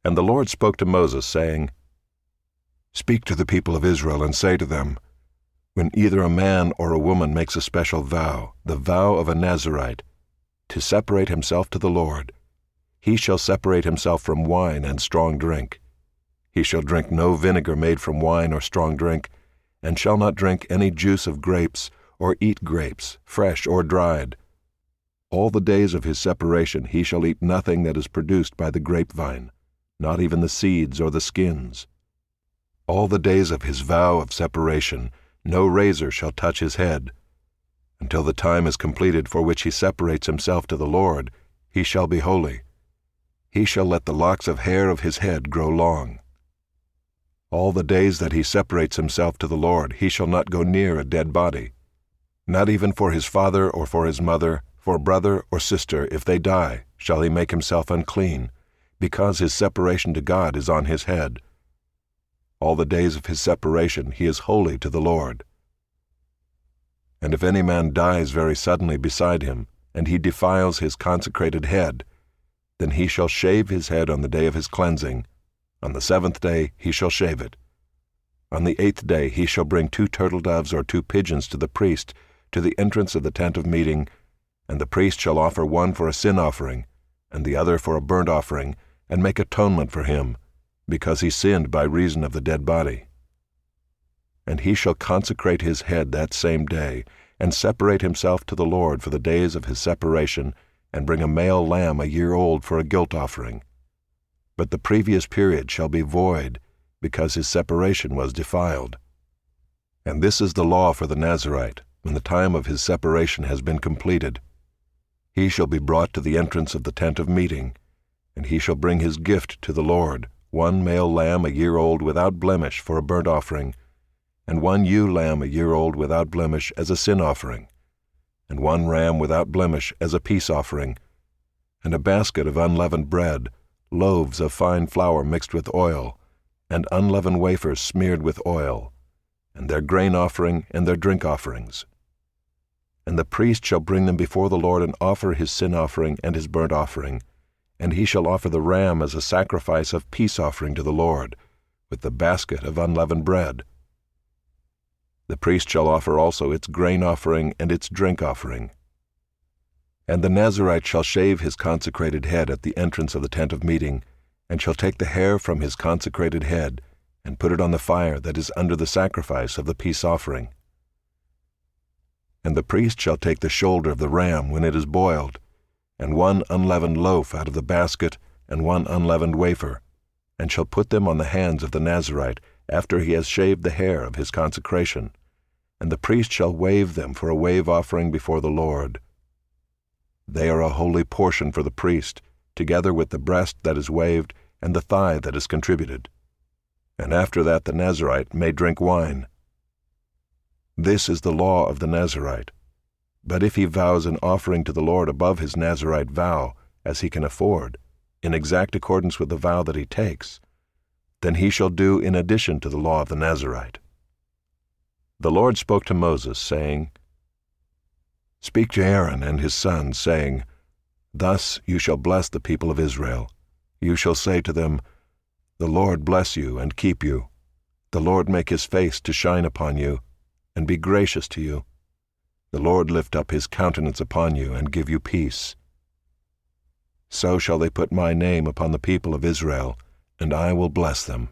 And the Lord spoke to Moses, saying, "Speak to the people of Israel and say to them, when either a man or a woman makes a special vow, the vow of a Nazirite, to separate himself to the Lord, he shall separate himself from wine and strong drink. He shall drink no vinegar made from wine or strong drink, and shall not drink any juice of grapes, or eat grapes, fresh or dried. All the days of his separation he shall eat nothing that is produced by the grapevine, not even the seeds or the skins. All the days of his vow of separation no razor shall touch his head. Until the time is completed for which he separates himself to the Lord, he shall be holy. He shall let the locks of hair of his head grow long. All the days that he separates himself to the Lord, he shall not go near a dead body, not even for his father or for his mother, for brother or sister, if they die, shall he make himself unclean, because his separation to God is on his head. All the days of his separation he is holy to the Lord. And if any man dies very suddenly beside him, and he defiles his consecrated head, then he shall shave his head on the day of his cleansing. On the 7th day he shall shave it. On the 8th day he shall bring 2 turtle doves or 2 pigeons to the priest, to the entrance of the tent of meeting, and the priest shall offer one for a sin offering, and the other for a burnt offering, and make atonement for him, because he sinned by reason of the dead body. And he shall consecrate his head that same day, and separate himself to the Lord for the days of his separation, and bring a male lamb a year old for a guilt offering. But the previous period shall be void, because his separation was defiled. And this is the law for the Nazirite, when the time of his separation has been completed. He shall be brought to the entrance of the tent of meeting, and he shall bring his gift to the Lord, 1 male lamb a year old without blemish for a burnt offering, and 1 ewe lamb a year old without blemish as a sin offering, and 1 ram without blemish as a peace offering, and a basket of unleavened bread, loaves of fine flour mixed with oil, and unleavened wafers smeared with oil, and their grain offering and their drink offerings. And the priest shall bring them before the Lord and offer his sin offering and his burnt offering, and he shall offer the ram as a sacrifice of peace offering to the Lord, with the basket of unleavened bread. The priest shall offer also its grain offering and its drink offering. And the Nazirite shall shave his consecrated head at the entrance of the tent of meeting, and shall take the hair from his consecrated head, and put it on the fire that is under the sacrifice of the peace offering. And the priest shall take the shoulder of the ram when it is boiled, and 1 unleavened loaf out of the basket, and 1 unleavened wafer, and shall put them on the hands of the Nazirite after he has shaved the hair of his consecration, and the priest shall wave them for a wave offering before the Lord. They are a holy portion for the priest, together with the breast that is waved and the thigh that is contributed. And after that the Nazirite may drink wine. This is the law of the Nazirite. But if he vows an offering to the Lord above his Nazirite vow, as he can afford, in exact accordance with the vow that he takes, then he shall do in addition to the law of the Nazirite. The Lord spoke to Moses, saying, "Speak to Aaron and his sons, saying, Thus you shall bless the people of Israel. You shall say to them, The Lord bless you and keep you. The Lord make his face to shine upon you, and be gracious to you. The Lord lift up his countenance upon you and give you peace. So shall they put my name upon the people of Israel, and I will bless them."